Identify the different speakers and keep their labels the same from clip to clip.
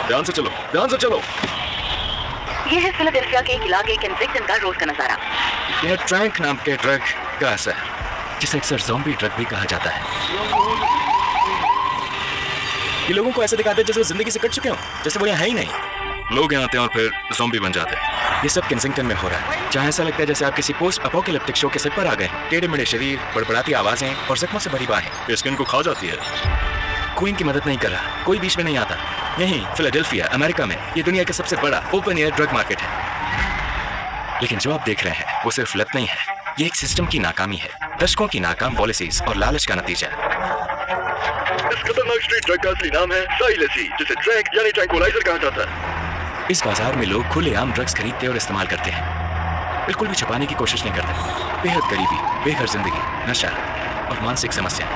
Speaker 1: ध्यान से चलो, ध्यान से चलो।
Speaker 2: ये है फिलाडेल्फिया के एक इलाके केंसिंगटन का रोज का नजारा।
Speaker 1: यह ट्रैंक नाम के ड्रग का असर, जिसे अक्सर ज़ॉम्बी ड्रग भी कहा जाता है। ये लोगों को ऐसा दिखाते हैं जैसे वो जिंदगी से कट चुके हों, जैसे वो यहाँ है ही नहीं। लोग यहाँ आते हैं और फिर ज़ॉम्बी बन जाते हैं। ये सब केंसिंगटन में हो रहा है, जहाँ ऐसा लगता है जैसे आप किसी पोस्ट अपोकैलिप्टिक शो के सेट पर आ गए। टेढ़े मेढ़े शरीर, बड़बड़ाती आवाजें और जख्मों से भरी बाहें। ये स्किन को खा जाती है। कोई इनकी मदद नहीं कर रहा, कोई बीच में नहीं आता। यहीं फिलाडेल्फिया अमेरिका में ये दुनिया का सबसे बड़ा ओपन एयर ड्रग मार्केट है। लेकिन जो आप देख रहे हैं वो सिर्फ लत नहीं है, ये एक सिस्टम की नाकामी है, दशकों की नाकाम पॉलिसीज और लालच का नतीजा।
Speaker 3: इस खतरनाक स्ट्रीट ड्रग का असली नाम है साइलेसी, जिसे ट्रैंक यानी ट्रैंकुलाइजर कहा जाता है।
Speaker 1: इस बाजार में लोग खुलेआम ड्रग्स खरीदते और इस्तेमाल करते हैं, बिल्कुल भी छुपाने की कोशिश नहीं करते। बेहद गरीबी, बेघर जिंदगी, नशा और मानसिक समस्या,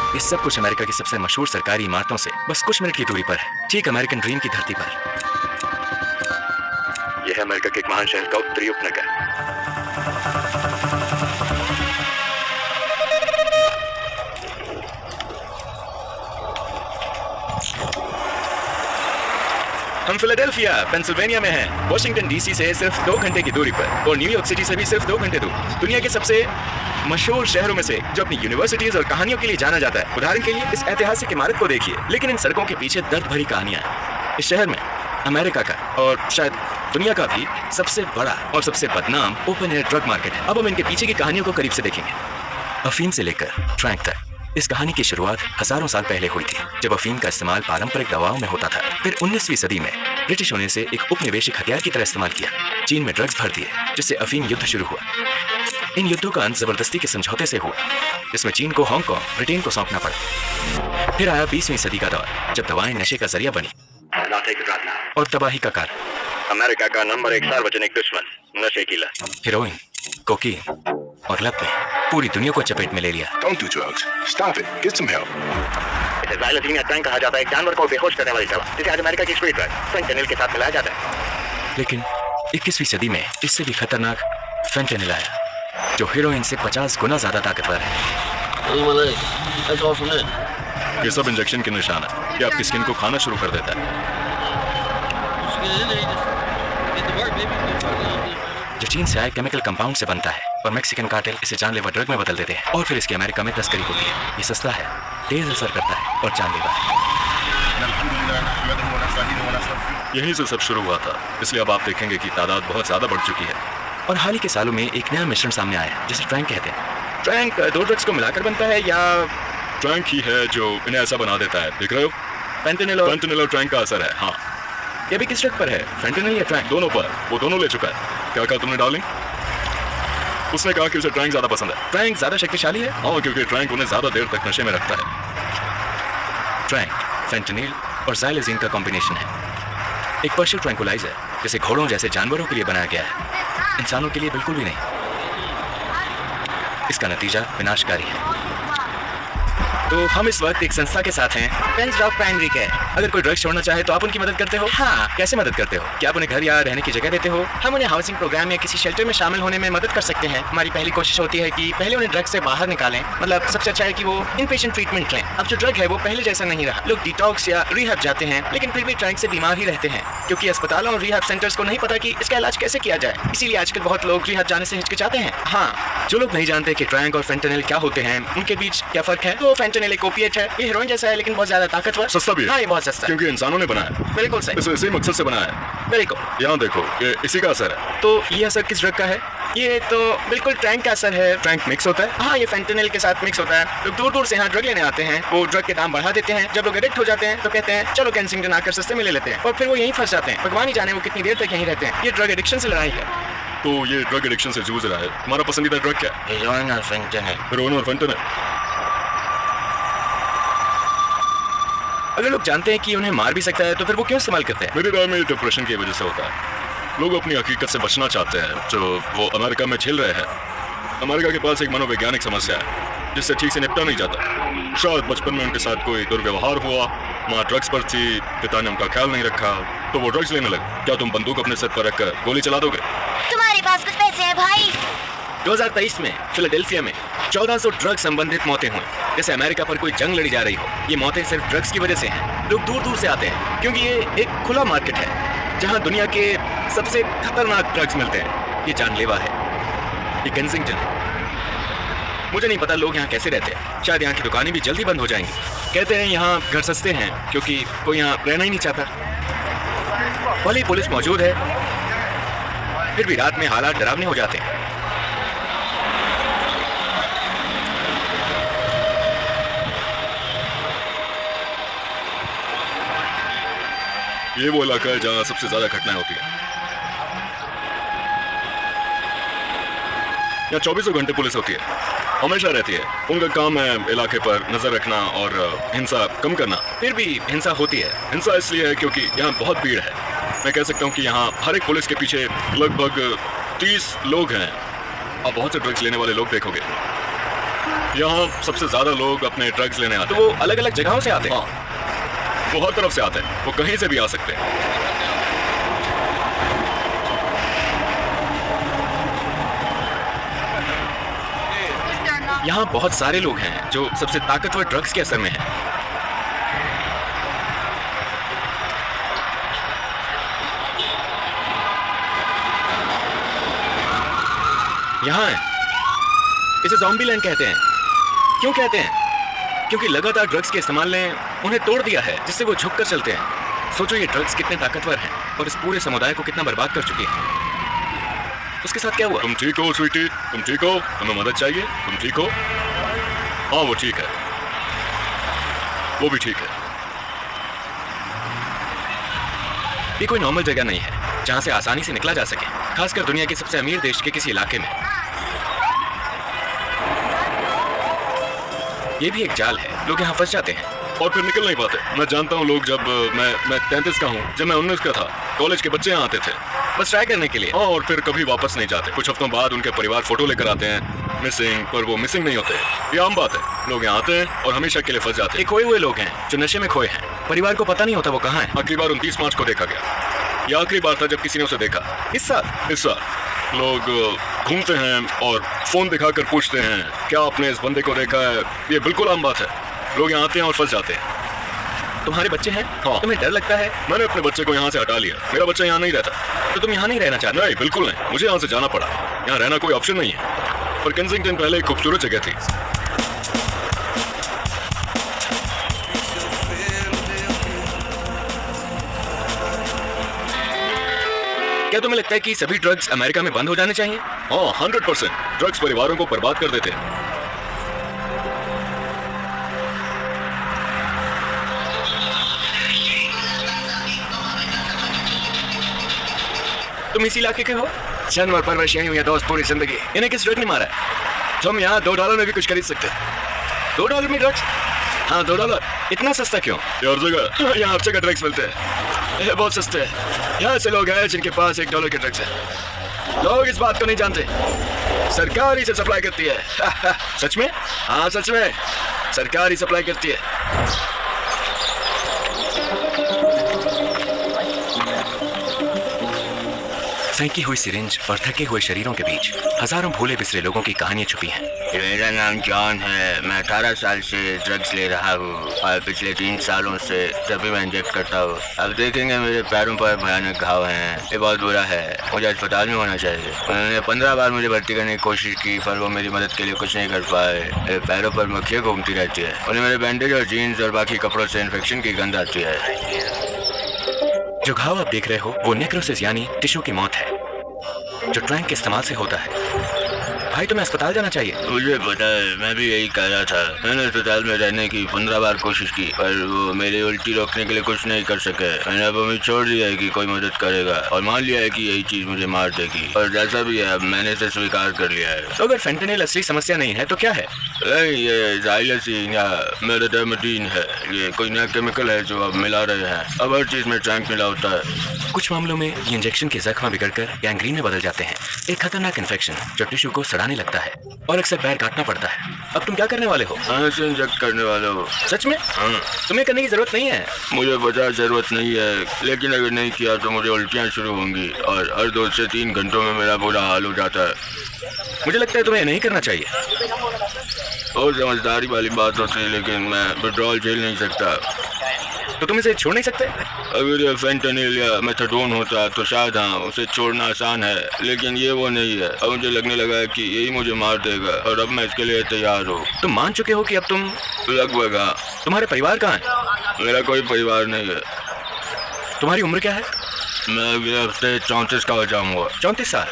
Speaker 1: ये सब कुछ अमेरिका की सबसे मशहूर सरकारी इमारतों से बस कुछ मिनट की दूरी पर है, ठीक अमेरिकन ड्रीम की धरती पर।
Speaker 3: यह है अमेरिका के एक महान शहर का उत्तरी उपनगर।
Speaker 1: हम फिलाडेल्फिया पेंसिल्वेनिया में हैं, वॉशिंगटन डीसी से सिर्फ 2 घंटे की दूरी पर और न्यूयॉर्क सिटी से भी सिर्फ 2 घंटे दूर। दुनिया के सबसे मशहूर शहरों में से, जो अपनी यूनिवर्सिटीज और कहानियों के लिए जाना जाता है। उदाहरण के लिए इस ऐतिहासिक इमारत को देखिए, लेकिन इन सड़कों के पीछे दर्द भरी कहानियां हैं। इस शहर में अमेरिका का और शायद दुनिया का भी सबसे बड़ा और सबसे बदनाम ओपन एयर ड्रग मार्केट है। अब हम इनके पीछे की कहानियों को करीब से देखेंगे। अफीम से लेकर ट्रैंक तक। इस कहानी की शुरुआत हजारों साल पहले हुई थी, जब अफीम का इस्तेमाल पारंपरिक दवाओं में होता था। फिर 19वीं सदी में ब्रिटिशों ने इसे एक उपनिवेशिक हथियार की तरह इस्तेमाल किया। चीन में ड्रग्स भर दिए, जिससे अफीम युद्ध शुरू हुआ। इन युद्धों का अंत जबरदस्ती के समझौते से हुआ, जिसमें चीन को हांगकांग ब्रिटेन को सौंपना पड़ा। फिर आया 20वीं सदी का दौर, जब दवाएं नशे का जरिया बनी और तबाही का कारण।
Speaker 3: अमेरिका का नंबर 1 सार्वजनिक दुश्मन नशे की लत,
Speaker 1: हेरोइन, कोकीन और लत ने पूरी दुनिया को चपेट में ले लिया।
Speaker 4: Don't do drugs. Stop it. Get some help.
Speaker 3: इसे ज़ाइलेसीन या ट्रैंक कहा जाता है, एक जानवर को बेहोश करने वाली दवा, जिसे आज अमेरिका की स्ट्रीट ड्रग फेंटेनिल के साथ मिलाया जाता है।
Speaker 1: लेकिन 21वीं सदी में इससे भी खतरनाक फेंटेनिल आया, जो हेरोइन से 50 गुना ज्यादा ताकतवर है।
Speaker 5: ये सब इंजेक्शन के निशान है, ये आपकी स्किन को खाना शुरू कर देता है।
Speaker 1: जो चीन से आए केमिकल कंपाउंड से बनता है और मैक्सिकन कार्टेल इसे जानलेवा ड्रग में बदल देते हैं और फिर इसकी अमेरिका में तस्करी होती है। ये सस्ता है, तेज असर करता है और जानलेवा है।
Speaker 5: यहीं से सब शुरू हुआ था, इसलिए अब आप देखेंगे कि तादाद बहुत ज्यादा बढ़ चुकी है।
Speaker 1: और हाल ही के सालों में एक नया मिश्रण सामने आया, जिसे ट्रैंक कहते हैं। ट्रैंक 2 ड्रग्स को मिलाकर बनता है या
Speaker 5: ट्रैंक ही है जो इन्हें ऐसा बना देता है, देख रहे हो?
Speaker 1: फेंटेनिल
Speaker 5: फेंटेनिल और ट्रैंक का असर है। हाँ,
Speaker 1: ये भी किस ड्रग पर है, फेंटेनिल या ट्रैंक?
Speaker 5: दोनों पर। वो दोनों ले चुका है। क्या कहा तुमने डार्लिंग? उसने कहा कि उसे ट्रैंक ज्यादा पसंद है।
Speaker 1: ट्रैंक ज्यादा शक्तिशाली है?
Speaker 5: हाँ, क्योंकि ट्रैंक उन्हें ज्यादा देर तक नशे में रखता है।
Speaker 1: ट्रैंक फेंटेनिल और ज़ाइलेज़ीन का कॉम्बिनेशन है, एक पशु ट्रैंकुलाइजर, जिसे घोड़ों जैसे जानवरों के लिए बनाया गया है, इंसानों के लिए बिल्कुल भी नहीं। इसका नतीजा विनाशकारी है। तो हम इस वक्त एक संस्था के साथ हैं, पेंस ऑफ प्राइमरी के। अगर कोई ड्रग्स छोड़ना चाहे तो आप उनकी मदद करते हो? हाँ। कैसे मदद करते हो? क्या आप उन्हें घर या रहने की जगह देते हो? हम उन्हें हाउसिंग प्रोग्राम या किसी शेल्टर में शामिल होने में मदद कर सकते हैं। हमारी पहली कोशिश होती है कि पहले उन्हें ड्रग्स से बाहर निकालें। मतलब सबसे अच्छा है कि वो इनपेशेंट ट्रीटमेंट लें। अब जो ड्रग है वो पहले जैसा नहीं रहा। लोग डिटॉक्स या रिहैब जाते हैं, लेकिन फिर भी ट्रैंक से बीमार ही रहते हैं, क्योंकि अस्पतालों और रिहैब सेंटर्स को नहीं पता कि इसका इलाज कैसे किया जाए। इसीलिए आजकल बहुत लोग रिहैब जाने से हिचकिचाते हैं। हाँ, जो लोग नहीं जानते कि ट्रैंक और फेंटेनिल क्या होते हैं, उनके बीच क्या फर्क है, तो फेंटेनिल एक ओपिएट है। ये हेरोइन जैसा है, लेकिन बहुत ज्यादा ताकतवर।
Speaker 5: सस्ता भी है।
Speaker 1: हाँ, ये बहुत सस्ता है,
Speaker 5: क्योंकि इंसानों ने बनाया।
Speaker 1: बिल्कुल सही।
Speaker 5: इसे इसी मकसद से बनाया है।
Speaker 1: बिल्कुल।
Speaker 5: यहाँ देखो, ये इसी का असर है।
Speaker 1: तो ये असर किस ड्रग का है? ये तो बिल्कुल ट्रैंक का असर है।
Speaker 5: ट्रैंक मिक्स होता है?
Speaker 1: हाँ, ये फेंटेनिल के साथ मिक्स होता है। लोग दूर दूर से यहाँ ड्रग लेने आते हैं, वो ड्रग के दाम बढ़ा देते हैं। जब लोग एडिक्ट हो जाते हैं तो कहते हैं चलो केंसिंगटन आकर सस्ते में ले लेते हैं, और फिर वो यहीं फंस जाते हैं। भगवान ही जाने वो कितनी देर तक यहीं रहते हैं। ये ड्रग एडिक्शन से लड़ाई है।
Speaker 5: तो ये ड्रग एडिक्शन से जूझ रहा है। तुम्हारा पसंदीदा ड्रग क्या है?
Speaker 1: हेरोइन और फेंटेनिल।
Speaker 5: हेरोइन और फेंटेनिल।
Speaker 1: अगर लोग जानते हैं कि उन्हें मार भी सकता है तो फिर वो क्यों इस्तेमाल करते हैं?
Speaker 5: मेरी राय में डिप्रेशन की वजह से होता है। लोग अपनी हकीकत से बचना चाहते हैं जो वो अमेरिका में झेल रहे हैं। अमेरिका के पास एक मनोवैज्ञानिक समस्या है जिससे ठीक से निपटा नहीं जाता। शायद बचपन में उनके साथ कोई दुर्व्यवहार हुआ, माँ ड्रग्स पर थी, पिता ने उनका ख्याल नहीं रखा, तो वो ड्रग्स लेने लगे। क्या तुम बंदूक अपने सर पर रखकर गोली चला दोगे?
Speaker 2: तुम्हारे पास कुछ पैसे हैं भाई?
Speaker 1: 2023 में फिलाडेल्फिया में 1400 ड्रग संबंधित मौतें हुई, जैसे अमेरिका पर कोई जंग लड़ी जा रही हो। ये मौतें सिर्फ ड्रग्स की वजह से हैं। लोग दूर दूर से आते हैं क्योंकि ये एक खुला मार्केट है जहां दुनिया के सबसे खतरनाक ड्रग्स मिलते हैं। ये जानलेवा है, ये केंसिंगटन है। मुझे नहीं पता लोग यहाँ कैसे रहते हैं। शायद यहाँ की दुकानें भी जल्दी बंद हो जाएंगी। कहते हैं यहाँ घर सस्ते हैं क्योंकि कोई यहाँ रहना ही नहीं चाहता। भले ही पुलिस मौजूद है, फिर भी रात में हालात डरावने हो जाते हैं।
Speaker 5: ये वो इलाका है जहाँ सबसे ज्यादा घटनाएं होती हैं। यहाँ 24 घंटे पुलिस होती है, हमेशा रहती है। उनका काम है इलाके पर नजर रखना और हिंसा कम करना। फिर भी हिंसा होती है। हिंसा इसलिए है क्योंकि यहाँ बहुत भीड़ है। मैं कह सकता हूँ कि यहाँ हर एक पुलिस के पीछे लगभग 30 लोग हैं। आप बहुत से ड्रग्स लेने वाले लोग देखोगे। यहाँ सबसे ज्यादा लोग अपने ड्रग्स लेने आते हैं।
Speaker 1: तो वो अलग अलग जगहों से आते हैं।
Speaker 5: हाँ, वो हर तरफ से आते हैं। वो कहीं से भी आ सकते हैं।
Speaker 1: यहाँ बहुत सारे लोग हैं जो सबसे ताकतवर ड्रग्स के असर में हैं। यहाँ है। इसे ज़ॉम्बी लैंड कहते हैं। क्यों कहते हैं? क्योंकि लगातार ड्रग्स के इस्तेमाल ने उन्हें तोड़ दिया है, जिससे वो झुककर चलते हैं। सोचो ये ड्रग्स कितने ताकतवर हैं और इस पूरे समुदाय को कितना बर्बाद कर चुकी है। उसके साथ क्या हुआ?
Speaker 5: तुम ठीक हो स्वीटी? तुम ठीक हो? तुम्हें मदद चाहिए? तुम ठीक हो? हाँ, वो ठीक है। वो भी ठीक है।
Speaker 1: ये कोई नॉर्मल जगह नहीं है जहां से आसानी से निकला जा सके, खासकर दुनिया के सबसे अमीर देश के किसी इलाके में। ये भी एक जाल है। लोग यहाँ फंस जाते हैं
Speaker 5: और फिर निकल नहीं पाते। मैं जानता हूँ लोग, जब मैं 33 का हूँ, जब मैं 19 का था, कॉलेज के बच्चे यहाँ आते थे
Speaker 1: बस ट्राई करने के लिए।
Speaker 5: हाँ, और फिर कभी वापस नहीं जाते। कुछ हफ्तों बाद उनके परिवार फोटो लेकर आते हैं मिसिंग, पर वो मिसिंग नहीं होते। ये आम बात है। लोग यहाँ आते हैं और हमेशा के लिए फंस जाते
Speaker 1: ये खोए हुए लोग हैं जो नशे में खोए हैं। परिवार को पता नहीं होता वो कहाँ है।
Speaker 5: आखिरी बार 29 मार्च को देखा गया। ये आखिरी बार था जब किसी ने उसे देखा।
Speaker 1: इस साल
Speaker 5: लोग घूमते हैं और फोन दिखाकर पूछते हैं क्या आपने इस बंदे को देखा है। ये बिल्कुल आम बात है। लोग यहाँ आते हैं और फंस जाते हैं।
Speaker 1: तुम्हारे बच्चे हैं?
Speaker 5: हाँ।
Speaker 1: तुम्हें डर लगता है?
Speaker 5: मैंने अपने बच्चे को यहाँ से हटा लिया। मेरा बच्चा यहाँ नहीं रहता।
Speaker 1: तो तुम यहाँ नहीं रहना चाहते?
Speaker 5: नहीं, बिल्कुल नहीं। मुझे यहाँ से जाना पड़ा। यहाँ रहना कोई ऑप्शन नहीं है। पर केंसिंगटन पहले एक खूबसूरत जगह थी।
Speaker 1: क्या तुम्हें लगता है कि सभी ड्रग्स अमेरिका में बंद हो जाने चाहिए?
Speaker 5: हाँ, 100%। ड्रग्स परिवारों को बर्बाद कर देते हैं।
Speaker 1: तुम इसी इलाके के हो?
Speaker 3: जन्म परवरिश यही हुई है दोस्त, पूरी जिंदगी।
Speaker 1: इन्हें किस ड्रग ने मारा है?
Speaker 3: तुम यहाँ $2 में भी कुछ खरीद सकते।
Speaker 1: $2 में ड्रग्स?
Speaker 3: हाँ, $2।
Speaker 1: इतना सस्ता क्यों?
Speaker 5: ये हर जगह।
Speaker 3: यहाँ हर जगह ड्रग्स मिलते हैं। ये बहुत सस्ते हैं। यहाँ से लोग हैं जिनके पास $1 के ड्रग्स है। लोग इस बात को नहीं जानते। सरकार ही से सप्लाई करती है।
Speaker 1: सच में?
Speaker 3: हाँ, सच में। सरकार ही सप्लाई करती है।
Speaker 1: फेंकी हुई सिरिंज और थके हुए शरीरों के बीच हजारों भूले बिसरे लोगों की कहानियां छुपी हैं।
Speaker 3: मेरा नाम जॉन है। मैं 18 साल से ड्रग्स ले रहा हूँ और पिछले 3 सालों से जब भी मैं इंजेक्ट करता हूँ। अब देखेंगे मेरे पैरों पर भयानक घाव हैं। ये बहुत बुरा है। मुझे अस्पताल में होना चाहिए। उन्होंने 15 बार मुझे भर्ती करने की कोशिश की पर वो मेरी मदद के लिए कुछ नहीं कर पाए। मेरे पैरों पर मक्खियाँ घूमती रहती है। उन्हें मेरे बैंडेज और जीन्स और बाकी कपड़ों से इन्फेक्शन की गंध आती है।
Speaker 1: जो घाव आप देख रहे हो वो नेक्रोसिस यानी टिश्यू की मौत है, जो ट्रैंक के इस्तेमाल से होता है। भाई तुम्हें अस्पताल जाना चाहिए।
Speaker 3: मुझे पता है, मैं भी यही कह रहा था। मैंने अस्पताल में रहने की 15 बार कोशिश की पर वो मेरी उल्टी रोकने के लिए कुछ नहीं कर सके। मैंने अब उम्मीद छोड़ दिया है कि कोई मदद करेगा और मान लिया है कि यही चीज मुझे मार देगी। और जैसा भी है अब मैंने इसे स्वीकार कर लिया है।
Speaker 1: तो अगर फेंटेनिल असली समस्या नहीं है तो क्या है?
Speaker 3: ये ज़ाइलसीन या मेथाम्फेटामिन है। ये कोई नया केमिकल है जो अब मिला रहे हैं। अब हर चीज में ट्रैंक मिला होता है।
Speaker 1: कुछ मामलों में ये इंजेक्शन के जख्म बिगड़कर गैंग्रीन में बदल जाते हैं, एक खतरनाक इन्फेक्शन जो टिश्यू को सड़ाने लगता है और अक्सर पैर काटना पड़ता है। अब तुम क्या करने वाले हो?
Speaker 3: ऐसे इंजेक्ट करने वाले हो।
Speaker 1: सच में?
Speaker 3: हाँ।
Speaker 1: तुम्हें करने की जरूरत नहीं है।
Speaker 3: मुझे पता जरूरत नहीं है, लेकिन अगर नहीं किया तो मुझे उल्टियाँ शुरू होंगी और हर 2 से 3 घंटों में मेरा बुरा हाल हो जाता है।
Speaker 1: मुझे लगता है तुम्हें नहीं करना चाहिए।
Speaker 3: और समझदारी वाली बात होती है, लेकिन मैं विड्रॉल झेल नहीं सकता।
Speaker 1: तो तुम इसे छोड़ नहीं सकते?
Speaker 3: अगर ये फेंटनिल या मेथाडोन होता तो शायद हाँ उसे छोड़ना आसान है, लेकिन ये वो नहीं है। अब मुझे लगने लगा है कि यही मुझे मार देगा और अब मैं इसके लिए तैयार हूँ।
Speaker 1: तुम मान चुके हो कि अब तुम...
Speaker 3: लगभग हाँ।
Speaker 1: तुम्हारे परिवार कहाँ है?
Speaker 3: मेरा कोई परिवार नहीं है।
Speaker 1: तुम्हारी उम्र क्या है?
Speaker 3: मैं अगले हफ्ते 34 का हो जाऊंगा।
Speaker 1: 34 साल।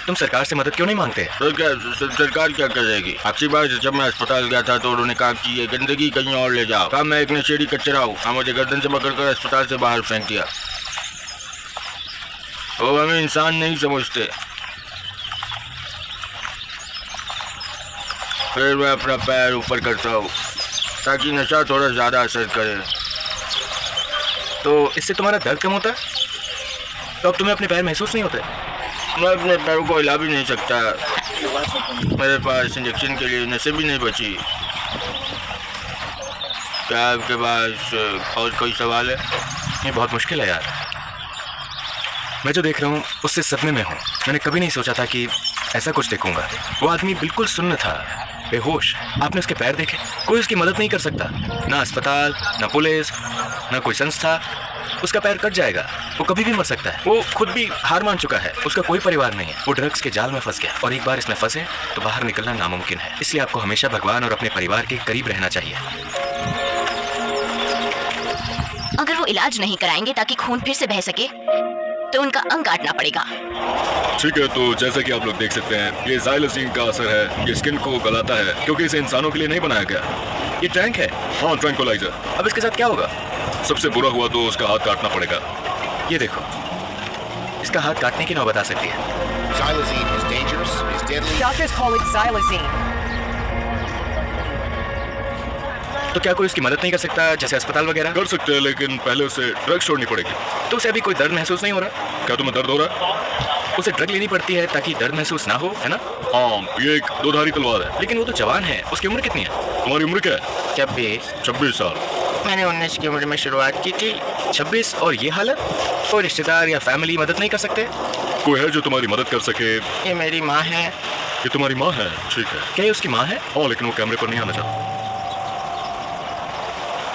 Speaker 1: तुम सरकार से मदद क्यों नहीं मांगते?
Speaker 3: तो क्या सरकार क्या करेगी? आखिरी बार जब मैं अस्पताल गया था तो उन्होंने कहा कि ये गंदगी कहीं और ले जाओ। कहा मैं एक नशेड़ी कचरा हूँ। हाँ, मुझे गर्दन से पकड़कर अस्पताल से बाहर फेंक दिया। वो हमें इंसान नहीं समझते। फिर मैं अपना पैर ऊपर करता हूँ ताकि नशा थोड़ा ज़्यादा असर करे।
Speaker 1: तो इससे तुम्हारा दर्द कम होता है? तो अब तुम्हें अपने पैर महसूस नहीं होते?
Speaker 3: मैं अपने पैरों को हिला भी नहीं सकता। मेरे पास इंजेक्शन के लिए नसें भी नहीं बची। क्या आपके पास और कोई सवाल है?
Speaker 1: ये बहुत मुश्किल है यार। मैं जो देख रहा हूँ उससे सपने में हूँ। मैंने कभी नहीं सोचा था कि ऐसा कुछ देखूंगा। वो आदमी बिल्कुल सुन्न था, बेहोश। आपने उसके पैर देखे? कोई उसकी मदद नहीं कर सकता, ना अस्पताल, ना पुलिस, ना कोई संस्था। उसका पैर कट जाएगा, वो कभी भी मर सकता है। वो खुद भी हार मान चुका है। उसका कोई परिवार नहीं है। वो ड्रग्स के जाल में फंस गया और एक बार इसमें फंसे तो बाहर निकलना नामुमकिन है। इसलिए आपको हमेशा भगवान और अपने परिवार के करीब रहना चाहिए।
Speaker 6: अगर वो इलाज नहीं कराएंगे ताकि खून फिर से बह सके तो उनका अंग काटना पड़ेगा।
Speaker 5: ठीक है, तो जैसा कि आप लोग देख सकते हैं ये ज़ाइलोसिन का असर है। ये स्किन को गलाता है क्योंकि इसे इंसानों के लिए नहीं बनाया गया।
Speaker 1: ये टैंक है।
Speaker 5: हाँ, ट्रैंक्विलाइजर।
Speaker 1: अब इसके साथ क्या होगा?
Speaker 5: सबसे बुरा हुआ तो उसका हाथ काटना पड़ेगा।
Speaker 1: ये देखो, इसका हाथ काटने की नौबत आ सकती है।
Speaker 4: Xylazine is dangerous, is deadly.
Speaker 7: Doctors call it xylazine.
Speaker 1: तो क्या कोई उसकी मदद नहीं कर सकता, जैसे अस्पताल वगैरह?
Speaker 5: कर सकते हैं, लेकिन पहले उसे ड्रग्स छोड़नी पड़ेगी।
Speaker 1: तो उसे अभी कोई दर्द महसूस नहीं हो रहा?
Speaker 5: क्या तुम्हें दर्द हो रहा है?
Speaker 1: उसे ड्रग लेनी पड़ती है ताकि दर्द महसूस ना हो, है ना?
Speaker 5: हाँ, ये एक दोधारी तलवार है।
Speaker 1: लेकिन वो तो जवान है। उसकी उम्र कितनी है?
Speaker 5: तुम्हारी उम्र क्या है?
Speaker 3: 26
Speaker 5: साल।
Speaker 3: मैंने 19 की उम्र में शुरुआत की थी।
Speaker 1: 26 और ये हालत? कोई रिश्तेदार या फैमिली मदद नहीं कर सकते?
Speaker 5: कोई है जो तुम्हारी मदद कर सके?
Speaker 3: ये मेरी माँ है।
Speaker 5: ये तुम्हारी माँ है? ठीक है।
Speaker 1: क्या ये उसकी माँ है?
Speaker 5: हाँ, लेकिन वो कैमरे पर नहीं आना चाहता।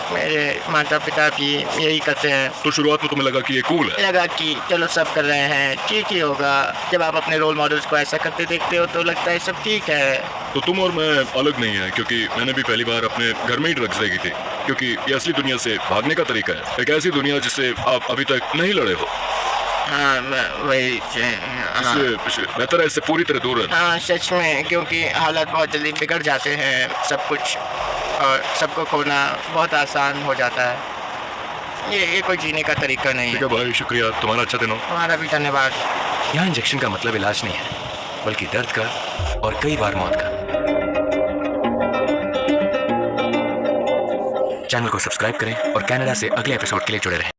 Speaker 3: मेरे माता पिता भी यही करते हैं।
Speaker 5: तो शुरुआत में तुम्हें लगा कि ये कूल है?
Speaker 3: लगा कि चलो सब कर रहे हैं, ठीक ही होगा। जब आप अपने रोल मॉडल्स को ऐसा करते देखते हो तो लगता है सब ठीक है।
Speaker 5: तो तुम और मैं अलग नहीं है, क्योंकि मैंने भी पहली बार अपने घर में ही ड्रग्स देखी थी। क्योंकि ये असली दुनिया से भागने का तरीका है, एक ऐसी दुनिया जिससे आप अभी तक नहीं लड़े हो।
Speaker 3: हाँ, वही हाँ।
Speaker 5: इससे बेहतर है इससे पूरी तरह दूर रहना।
Speaker 3: हाँ, सच में, क्योंकि हालात बहुत जल्दी बिगड़ जाते हैं सब कुछ, और सबको खोना बहुत आसान हो जाता है। ये कोई जीने का तरीका नहीं
Speaker 5: ठीक
Speaker 3: है।
Speaker 5: है भाई, शुक्रिया। तुम्हारा अच्छा दिन हो।
Speaker 3: तुम्हारा भी धन्यवाद।
Speaker 1: यहाँ इंजेक्शन का मतलब इलाज नहीं है, बल्कि दर्द का और कई बार मौत का। चैनल को सब्सक्राइब करें और कनाडा से अगले एपिसोड के लिए जुड़े रहें।